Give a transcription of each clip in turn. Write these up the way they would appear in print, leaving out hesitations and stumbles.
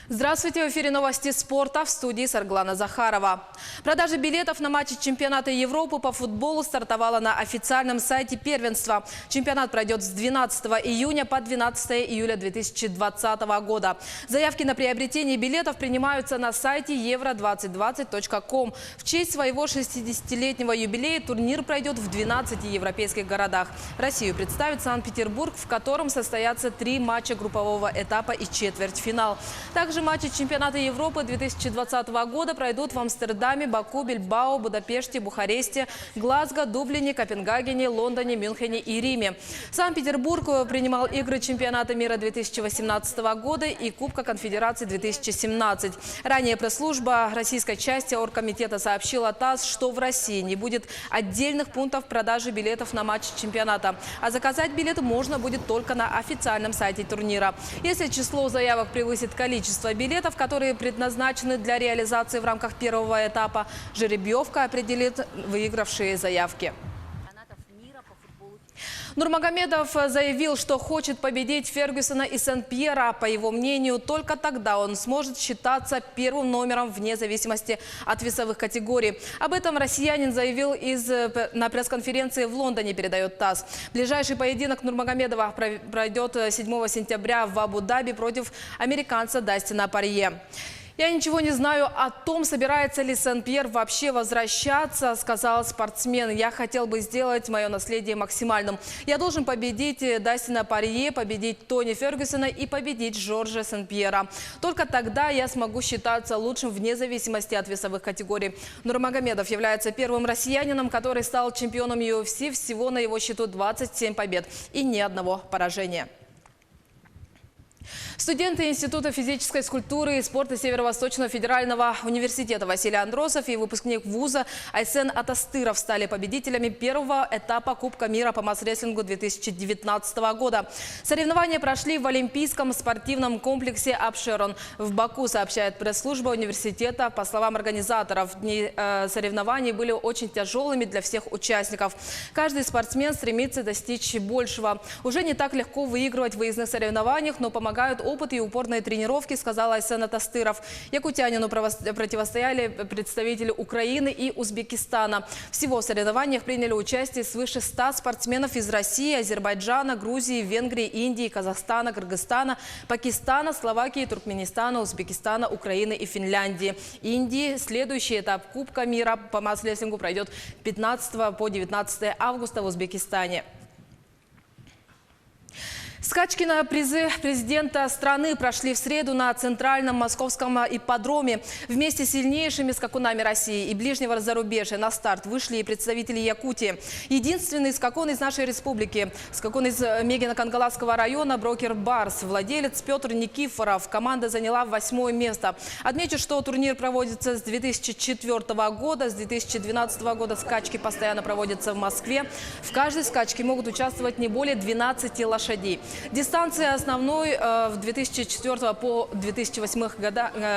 Здравствуйте, в эфире новости спорта, в студии Сарглана Захарова. Продажа билетов на матчи чемпионата Европы по футболу стартовала на официальном сайте первенства. Чемпионат пройдет с 12 июня по 12 июля 2020 года. Заявки на приобретение билетов принимаются на сайте euro2020.com. В честь своего 60-летнего юбилея турнир пройдет в 12 европейских городах. Россию представит Санкт-Петербург, в котором состоятся 3 матча группового этапа и четвертьфинал. Также матчи чемпионата Европы 2020 года пройдут в Амстердаме, Баку, Бильбао, Будапеште, Бухаресте, Глазго, Дублине, Копенгагене, Лондоне, Мюнхене и Риме. Санкт-Петербург принимал игры чемпионата мира 2018 года и Кубка Конфедерации 2017. Ранее пресс-служба российской части оргкомитета сообщила ТАСС, что в России не будет отдельных пунктов продажи билетов на матчи чемпионата. А заказать билеты можно будет только на официальном сайте турнира. Если число заявок превысит количество билетов, которые предназначены для реализации в рамках первого этапа, жеребьевка определит выигравшие заявки. Нурмагомедов заявил, что хочет победить Фергюсона и Сен-Пьера. По его мнению, только тогда он сможет считаться первым номером вне зависимости от весовых категорий. Об этом россиянин заявил на пресс-конференции в Лондоне, передает ТАСС. Ближайший поединок Нурмагомедова пройдет 7 сентября в Абу-Даби против американца Дастина Порье. «Я ничего не знаю о том, собирается ли Сен-Пьер вообще возвращаться», – сказал спортсмен. «Я хотел бы сделать мое наследие максимальным. Я должен победить Дастина Порье, победить Тони Фергюсона и победить Жоржа Сен-Пьера. Только тогда я смогу считаться лучшим вне зависимости от весовых категорий». Нурмагомедов является первым россиянином, который стал чемпионом UFC. Всего на его счету 27 побед и ни одного поражения. Студенты Института физической скульптуры и спорта Северо-Восточного федерального университета Василий Андросов и выпускник вуза Айсен Атастыров стали победителями первого этапа Кубка мира по масс-рестлингу 2019 года. Соревнования прошли в Олимпийском спортивном комплексе «Апшерон» в Баку, сообщает пресс-служба университета. По словам организаторов, дни соревнований были очень тяжелыми для всех участников. Каждый спортсмен стремится достичь большего. Уже не так легко выигрывать в выездных соревнованиях, но помогают опыт и упорные тренировки, сказал Айсен Атастыров. Якутянину противостояли представители Украины и Узбекистана. Всего в соревнованиях приняли участие свыше 100 спортсменов из России, Азербайджана, Грузии, Венгрии, Индии, Казахстана, Кыргызстана, Пакистана, Словакии, Туркменистана, Узбекистана, Украины и Финляндии. Индии следующий этап Кубка мира по масс-рестлингу пройдет 15 по 19 августа в Узбекистане. Скачки на призы президента страны прошли в среду на центральном московском ипподроме. Вместе с сильнейшими скакунами России и ближнего зарубежья на старт вышли и представители Якутии. Единственный скакун из нашей республики, скакун из Мегино-Кангаласского района, брокер Барс, владелец Петр Никифоров. Команда заняла 8-е место. Отмечу, что турнир проводится с 2004 года. С 2012 года скачки постоянно проводятся в Москве. В каждой скачке могут участвовать не более 12 лошадей. Дистанция основной в 2004 по 2008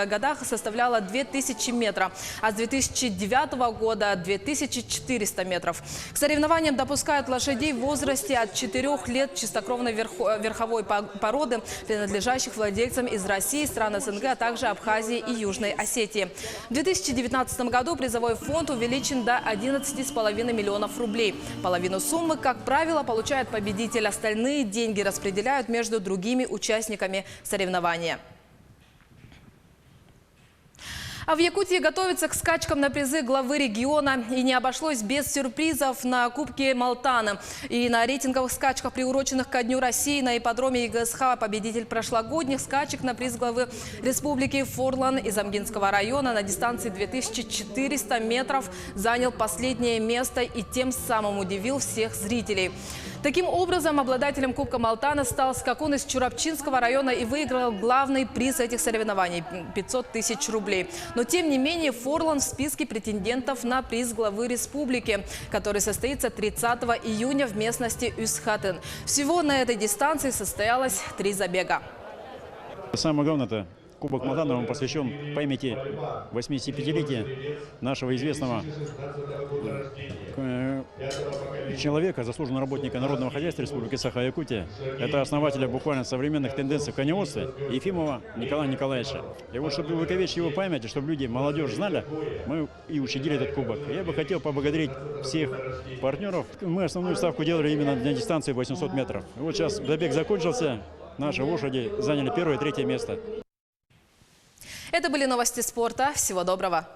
годах составляла 2000 метров, а с 2009 года 2400 метров. К соревнованиям допускают лошадей в возрасте от 4 лет чистокровной верховой породы, принадлежащих владельцам из России, стран СНГ, а также Абхазии и Южной Осетии. В 2019 году призовой фонд увеличен до 11,5 миллионов рублей. Половину суммы, как правило, получает победитель. Остальные деньги распределяют между другими участниками соревнования. А в Якутии готовятся к скачкам на призы главы региона. И не обошлось без сюрпризов на Кубке Малтана. И на рейтинговых скачках, приуроченных ко Дню России, на ипподроме ЕГСХ победитель прошлогодних скачек на приз главы республики Форлан из Амгинского района на дистанции 2400 метров занял последнее место и тем самым удивил всех зрителей. Таким образом, обладателем Кубка Малтана стал скакун из Чурапчинского района и выиграл главный приз этих соревнований – 500 тысяч рублей. Но тем не менее Форлан в списке претендентов на приз главы республики, который состоится 30 июня в местности Юсхатен. Всего на этой дистанции состоялось 3 забега. Самое главное – это Кубок Молданова посвящен памяти 85-летия нашего известного человека, заслуженного работника народного хозяйства Республики Саха-Якутия. Это основателя буквально современных тенденций в коневодстве Ефимова Николая Николаевича. И вот, чтобы увековечить его память, и чтобы люди, молодежь знали, мы и учредили этот кубок. Я бы хотел поблагодарить всех партнеров. Мы основную ставку делали именно на дистанции 800 метров. И вот сейчас забег закончился, наши лошади заняли 1-е и 3-е место. Это были новости спорта. Всего доброго.